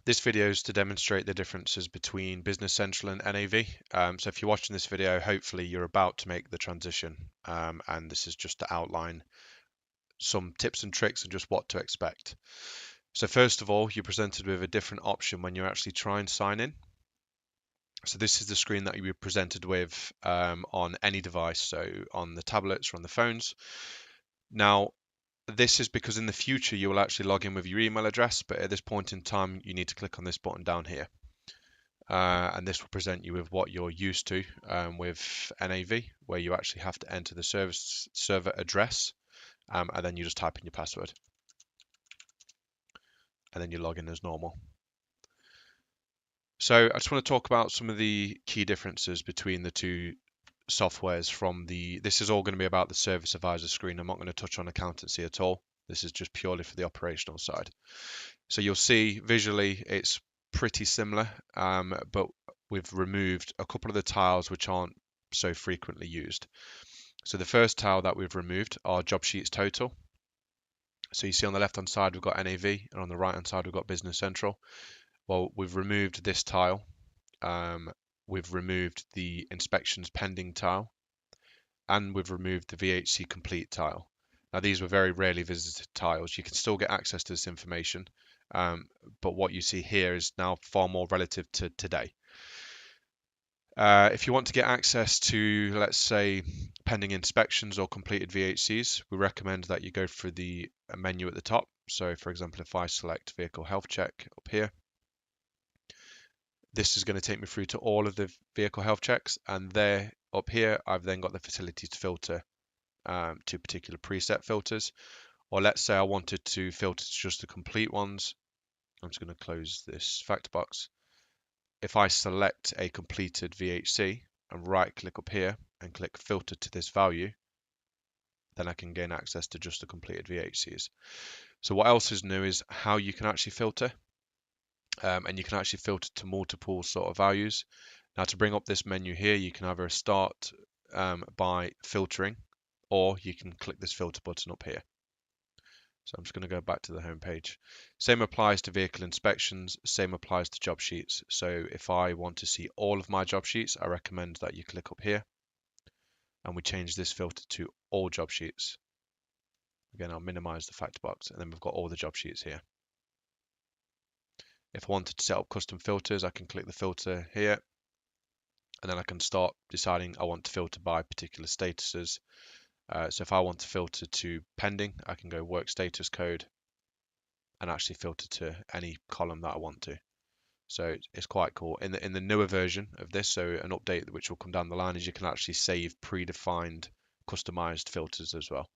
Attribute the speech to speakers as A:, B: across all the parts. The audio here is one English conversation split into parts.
A: This video is to demonstrate the differences between Business Central and NAV. So if you're watching this video, hopefully you're about to make the transition, and this is just to outline some tips and tricks and just what to expect. So first of all, you're presented with a different option when you actually try and sign in. So this is the screen that you'll be presented with on any device, so on the tablets or on the phones. Now, this is because in the future you will actually log in with your email address, but at this point in time you need to click on this button down here. And this will present you with what you're used to with NAV, where you actually have to enter the server address, and then you just type in your password. And then you log in as normal. So I just want to talk about some of the key differences between the two softwares this is all going to be about the service advisor screen. I'm not going to touch on accountancy at all. This is just purely for the operational side. So you'll see visually it's pretty similar, but we've removed a couple of the tiles which aren't so frequently used. So the first tile that we've removed are job sheets total. So you see on the left hand side we've got NAV, and on the right hand side we've got Business Central. Well, we've removed this tile. We've removed the inspections pending tile, and we've removed the VHC complete tile. Now these were very rarely visited tiles. You can still get access to this information, but what you see here is now far more relative to today. If you want to get access to, let's say, pending inspections or completed VHCs, we recommend that you go for the menu at the top. So for example, if I select vehicle health check up here, this is going to take me through to all of the vehicle health checks, and there up here I've then got the facility to filter to particular preset filters. Or let's say I wanted to filter to just the complete ones. I'm just going to close this fact box. If I select a completed VHC and right click up here and click filter to this value, then I can gain access to just the completed VHCs. So what else is new is how you can actually filter. And you can actually filter to multiple sort of values. Now to bring up this menu here, you can either start by filtering, or you can click this filter button up here. So I'm just going to go back to the home page. Same applies to vehicle inspections, same applies to job sheets. So if I want to see all of my job sheets, I recommend that you click up here and we change this filter to all job sheets. Again, I'll minimize the fact box, and then we've got all the job sheets here. If I wanted to set up custom filters, I can click the filter here, and then I can start deciding I want to filter by particular statuses. So if I want to filter to pending, I can go work status code and actually filter to any column that I want to. So it's quite cool. In the newer version of this, so an update which will come down the line, is you can actually save predefined customized filters as well.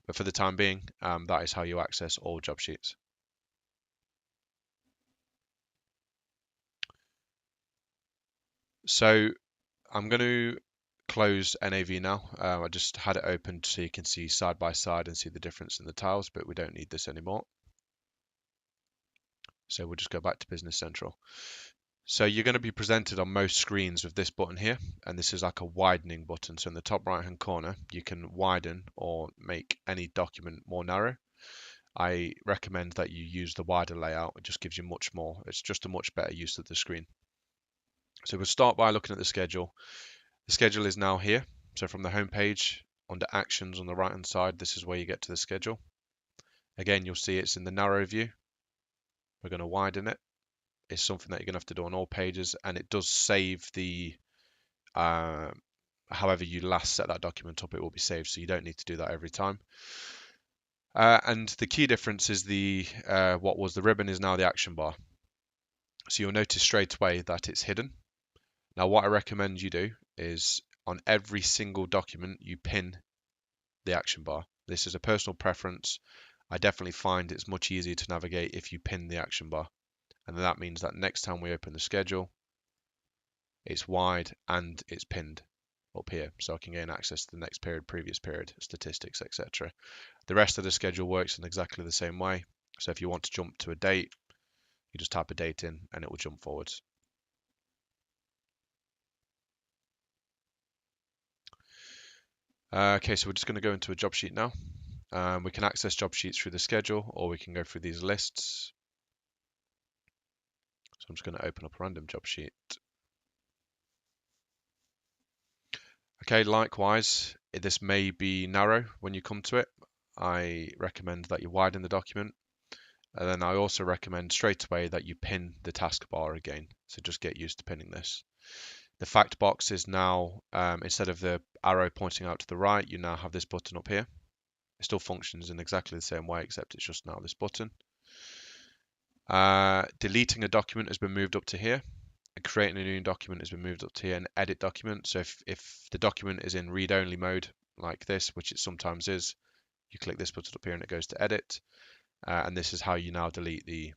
A: But for the time being, that is how you access all job sheets. So I'm going to close NAV now. I just had it open so you can see side by side and see the difference in the tiles, but we don't need this anymore. So we'll just go back to Business Central. So you're going to be presented on most screens with this button here, and this is like a widening button. So in the top right hand corner, you can widen or make any document more narrow. I recommend that you use the wider layout. It just gives you much more. It's just a much better use of the screen. So we'll start by looking at the schedule. The schedule is now here. So from the home page, under actions on the right hand side, this is where you get to the schedule. Again, you'll see it's in the narrow view. We're going to widen it. It's something that you're going to have to do on all pages, and it does save the however you last set that document up, it will be saved, so you don't need to do that every time. And the key difference is what was the ribbon is now the action bar. So you'll notice straight away that it's hidden. Now what I recommend you do is on every single document you pin the action bar. This is a personal preference. I definitely find it's much easier to navigate if you pin the action bar. And that means that next time we open the schedule, it's wide and it's pinned up here, so I can gain access to the next period, previous period, statistics, etc. The rest of the schedule works in exactly the same way. So if you want to jump to a date, you just type a date in and it will jump forwards. Okay, so we're just going to go into a job sheet now. We can access job sheets through the schedule, or we can go through these lists. So I'm just going to open up a random job sheet. Okay, likewise, this may be narrow when you come to it. I recommend that you widen the document. And then I also recommend straight away that you pin the taskbar again. So just get used to pinning this. The fact box is now, instead of the arrow pointing out to the right, you now have this button up here. It still functions in exactly the same way, except it's just now this button. Deleting a document has been moved up to here. And creating a new document has been moved up to here, and edit document. So if the document is in read-only mode like this, which it sometimes is, you click this button up here and it goes to edit. And this is how you now delete the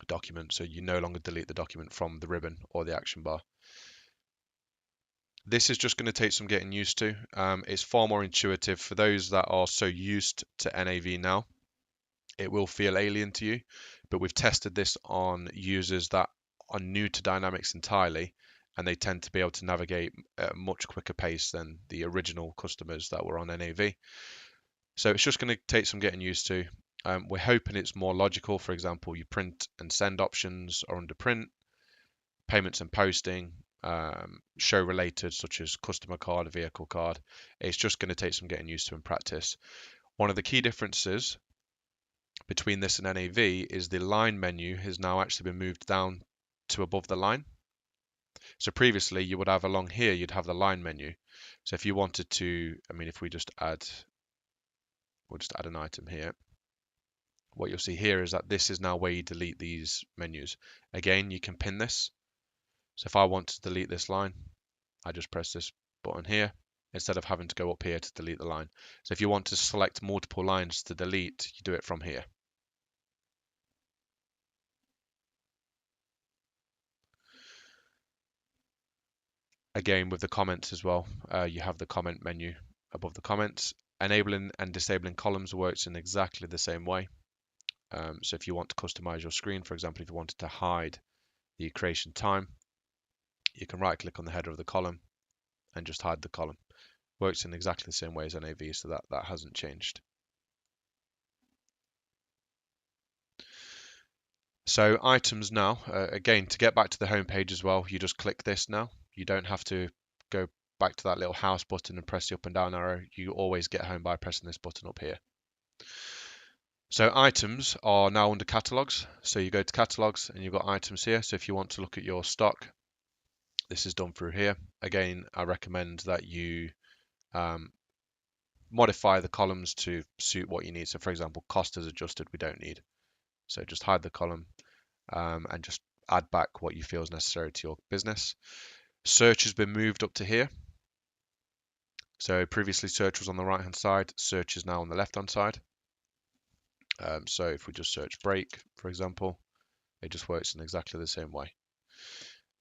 A: document. So you no longer delete the document from the ribbon or the action bar. This is just going to take some getting used to. It's far more intuitive for those that are so used to NAV now. It will feel alien to you, but we've tested this on users that are new to Dynamics entirely, and they tend to be able to navigate at a much quicker pace than the original customers that were on NAV. So it's just going to take some getting used to. We're hoping it's more logical. For example, your print and send options are under print, payments and posting, show related such as customer card, vehicle card. It's just going to take some getting used to in practice. One of the key differences between this and NAV is the line menu has now actually been moved down to above the line. So previously you would have along here, you'd have the line menu. So if you wanted to, if we just add, we'll just add an item here. What you'll see here is that this is now where you delete these menus. Again, you can pin this. So if I want to delete this line, I just press this button here instead of having to go up here to delete the line. So if you want to select multiple lines to delete, you do it from here. Again, with the comments as well, you have the comment menu above the comments. Enabling and disabling columns works in exactly the same way. So if you want to customize your screen, for example, if you wanted to hide the creation time, you can right click on the header of the column and just hide the column. Works in exactly the same way as NAV, so that hasn't changed. So items now, again, to get back to the home page as well, you just click this now. You don't have to go back to that little house button and press the up and down arrow. You always get home by pressing this button up here. So items are now under catalogs. So you go to catalogs and you've got items here. So if you want to look at your stock, this is done through here. Again, I recommend that you modify the columns to suit what you need. So for example, cost is adjusted, we don't need. So just hide the column and just add back what you feel is necessary to your business. Search has been moved up to here. So previously search was on the right hand side, search is now on the left hand side. So if we just search brake, for example, it just works in exactly the same way.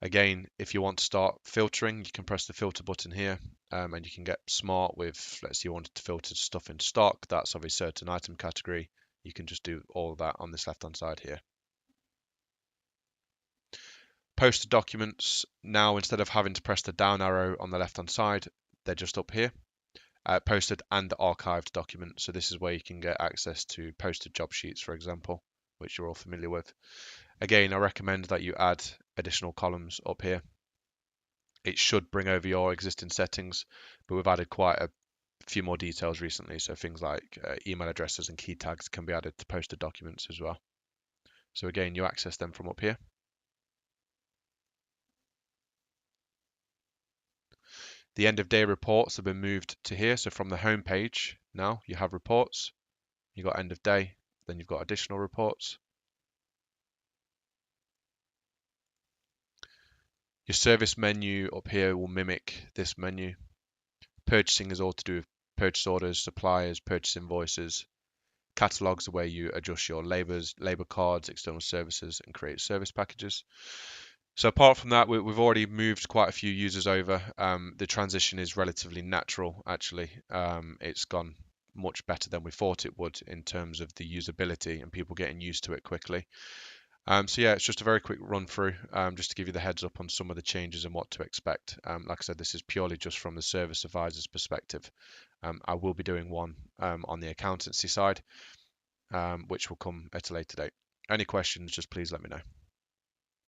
A: Again, if you want to start filtering, you can press the filter button here and you can get smart with, let's say you wanted to filter stuff in stock, that's of a certain item category. You can just do all of that on this left hand side here. Posted documents, now instead of having to press the down arrow on the left hand side, they're just up here. Posted and archived documents. So this is where you can get access to posted job sheets, for example, which you're all familiar with. Again, I recommend that you add additional columns up here. It should bring over your existing settings, but we've added quite a few more details recently. So things like email addresses and key tags can be added to posted documents as well. So again, you access them from up here. The end of day reports have been moved to here. So from the home page, now you have reports, you've got end of day, then you've got additional reports. Your service menu up here will mimic this menu. Purchasing is all to do with purchase orders, suppliers, purchase invoices. Catalogs are where you adjust your labor cards, external services, and create service packages. So apart from that, we've already moved quite a few users over. The transition is relatively natural, actually. It's gone much better than we thought it would in terms of the usability and people getting used to it quickly. So yeah, it's just a very quick run through, just to give you the heads up on some of the changes and what to expect. Like I said, this is purely just from the service advisor's perspective. I will be doing one on the accountancy side, which will come at a later date. Any questions, just please let me know.